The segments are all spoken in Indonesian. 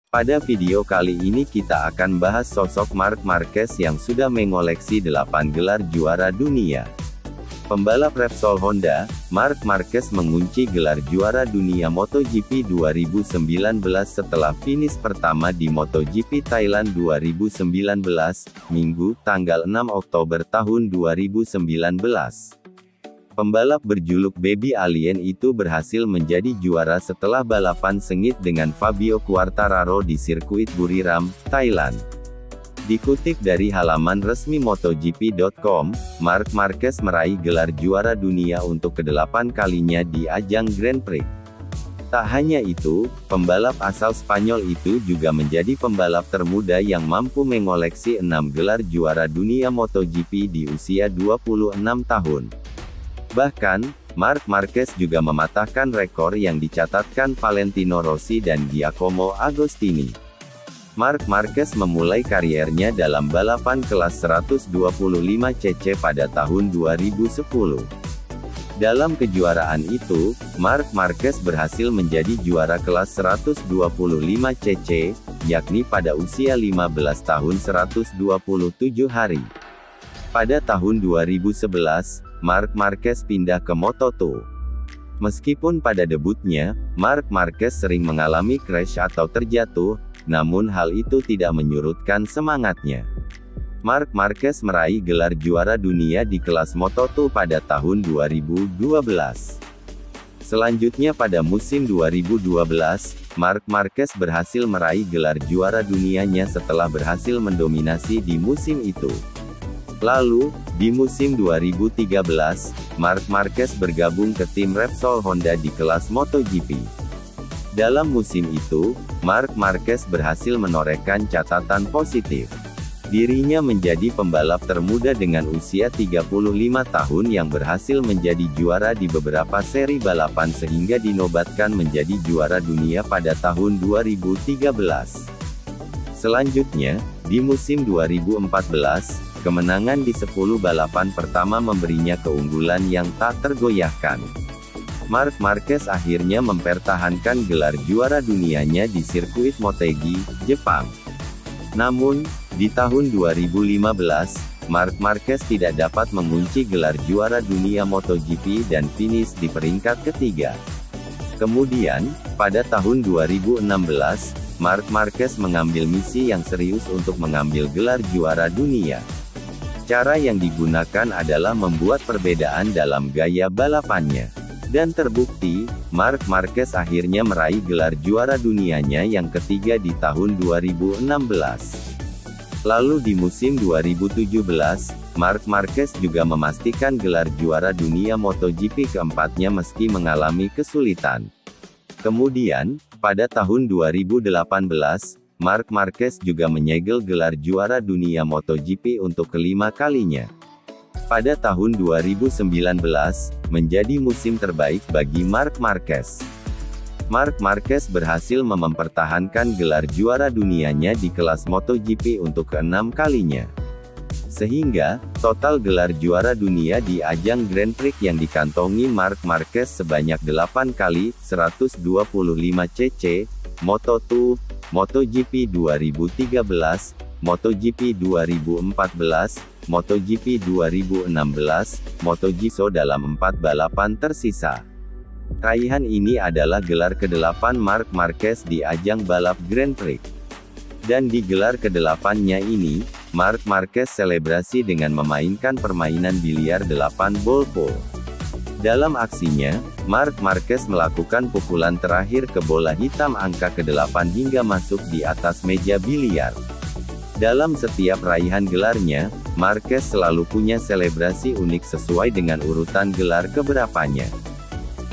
Pada video kali ini kita akan bahas sosok Marc Marquez yang sudah mengoleksi 8 gelar juara dunia. Pembalap Repsol Honda, Marc Marquez mengunci gelar juara dunia MotoGP 2019 setelah finish pertama di MotoGP Thailand 2019, Minggu, tanggal 6 Oktober tahun 2019. Pembalap berjuluk Baby Alien itu berhasil menjadi juara setelah balapan sengit dengan Fabio Quartararo di sirkuit Buriram, Thailand. Dikutip dari halaman resmi MotoGP.com, Marc Marquez meraih gelar juara dunia untuk ke-8 kalinya di ajang Grand Prix. Tak hanya itu, pembalap asal Spanyol itu juga menjadi pembalap termuda yang mampu mengoleksi 6 gelar juara dunia MotoGP di usia 26 tahun. Bahkan, Marc Marquez juga mematahkan rekor yang dicatatkan Valentino Rossi dan Giacomo Agostini. Marc Marquez memulai kariernya dalam balapan kelas 125cc pada tahun 2010. Dalam kejuaraan itu, Marc Marquez berhasil menjadi juara kelas 125cc, yakni pada usia 15 tahun 127 hari. Pada tahun 2011, Marc Marquez pindah ke Moto2. Meskipun pada debutnya, Marc Marquez sering mengalami crash atau terjatuh, namun hal itu tidak menyurutkan semangatnya. Marc Marquez meraih gelar juara dunia di kelas Moto2 pada tahun 2012. Selanjutnya pada musim 2012, Marc Marquez berhasil meraih gelar juara dunianya setelah berhasil mendominasi di musim itu. Lalu, di musim 2013, Marc Marquez bergabung ke tim Repsol Honda di kelas MotoGP. Dalam musim itu, Marc Marquez berhasil menorehkan catatan positif. Dirinya menjadi pembalap termuda dengan usia 35 tahun yang berhasil menjadi juara di beberapa seri balapan sehingga dinobatkan menjadi juara dunia pada tahun 2013. Selanjutnya, di musim 2014, kemenangan di 10 balapan pertama memberinya keunggulan yang tak tergoyahkan. Marc Marquez akhirnya mempertahankan gelar juara dunianya di sirkuit Motegi, Jepang. Namun, di tahun 2015, Marc Marquez tidak dapat mengunci gelar juara dunia MotoGP dan finish di peringkat ketiga. Kemudian, pada tahun 2016, Marc Marquez mengambil misi yang serius untuk mengambil gelar juara dunia. Cara yang digunakan adalah membuat perbedaan dalam gaya balapannya. Dan terbukti, Marc Marquez akhirnya meraih gelar juara dunianya yang ketiga di tahun 2016. Lalu di musim 2017, Marc Marquez juga memastikan gelar juara dunia MotoGP keempatnya meski mengalami kesulitan. Kemudian, pada tahun 2018, Marc Marquez juga menyegel gelar juara dunia MotoGP untuk kelima kalinya. Pada tahun 2019, menjadi musim terbaik bagi Marc Marquez. Marc Marquez berhasil mempertahankan gelar juara dunianya di kelas MotoGP untuk ke-6 kalinya. Sehingga, total gelar juara dunia di ajang Grand Prix yang dikantongi Marc Marquez sebanyak 8 kali, 125cc, Moto2, MotoGP 2013, MotoGP 2014, MotoGP 2016, MotoGP dalam 4 balapan tersisa. Raihan ini adalah gelar ke-8 Marc Marquez di ajang balap Grand Prix. Dan di gelar ke-8-nya ini, Marc Marquez selebrasi dengan memainkan permainan biliar 8 ball pool. Dalam aksinya, Marc Marquez melakukan pukulan terakhir ke bola hitam angka ke-8 hingga masuk di atas meja biliar. Dalam setiap raihan gelarnya, Marquez selalu punya selebrasi unik sesuai dengan urutan gelar keberapanya.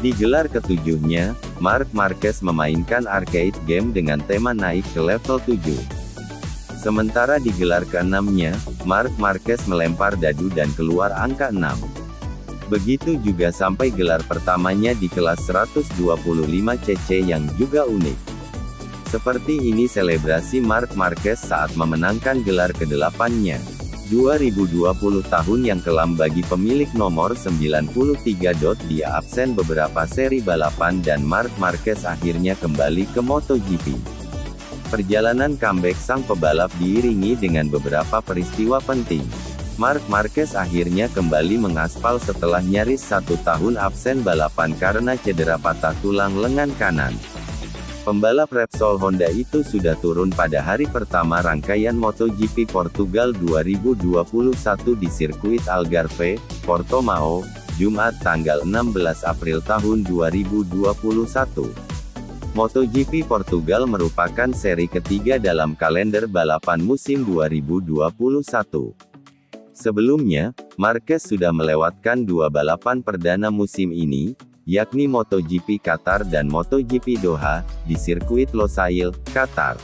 Di gelar ke-7-nya, Marc Marquez memainkan arcade game dengan tema naik ke level 7. Sementara di gelar ke-6-nya, Marc Marquez melempar dadu dan keluar angka 6. Begitu juga sampai gelar pertamanya di kelas 125cc yang juga unik. Seperti ini selebrasi Marc Marquez saat memenangkan gelar ke-8-nya. 2020 tahun yang kelam bagi pemilik nomor 93. Dia absen beberapa seri balapan dan Marc Marquez akhirnya kembali ke MotoGP. Perjalanan comeback sang pebalap diiringi dengan beberapa peristiwa penting. Marc Marquez akhirnya kembali mengaspal setelah nyaris 1 tahun absen balapan karena cedera patah tulang lengan kanan. Pembalap Repsol Honda itu sudah turun pada hari pertama rangkaian MotoGP Portugal 2021 di sirkuit Algarve, Portimao, Jumat tanggal 16 April tahun 2021. MotoGP Portugal merupakan seri ketiga dalam kalender balapan musim 2021. Sebelumnya, Marquez sudah melewatkan 2 balapan perdana musim ini, yakni MotoGP Qatar dan MotoGP Doha, di sirkuit Losail, Qatar.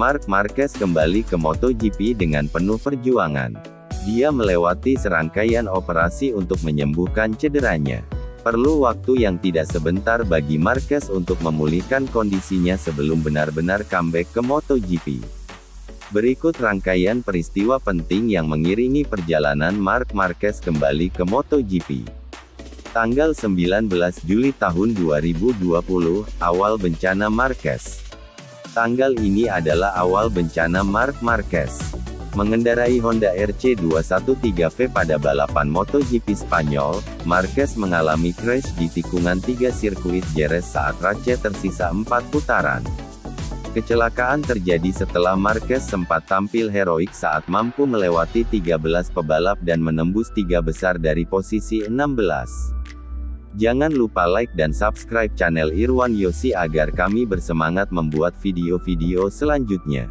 Marc Marquez kembali ke MotoGP dengan penuh perjuangan. Dia melewati serangkaian operasi untuk menyembuhkan cederanya. Perlu waktu yang tidak sebentar bagi Marquez untuk memulihkan kondisinya sebelum benar-benar comeback ke MotoGP. Berikut rangkaian peristiwa penting yang mengiringi perjalanan Marc Marquez kembali ke MotoGP. Tanggal 19 Juli tahun 2020, awal bencana Marquez. Tanggal ini adalah awal bencana Marc Marquez. Mengendarai Honda RC213V pada balapan MotoGP Spanyol, Marquez mengalami crash di tikungan 3 sirkuit Jerez saat race tersisa 4 putaran. Kecelakaan terjadi setelah Marquez sempat tampil heroik saat mampu melewati 13 pebalap dan menembus 3 besar dari posisi 16. Jangan lupa like dan subscribe channel Irwan Yosi agar kami bersemangat membuat video-video selanjutnya.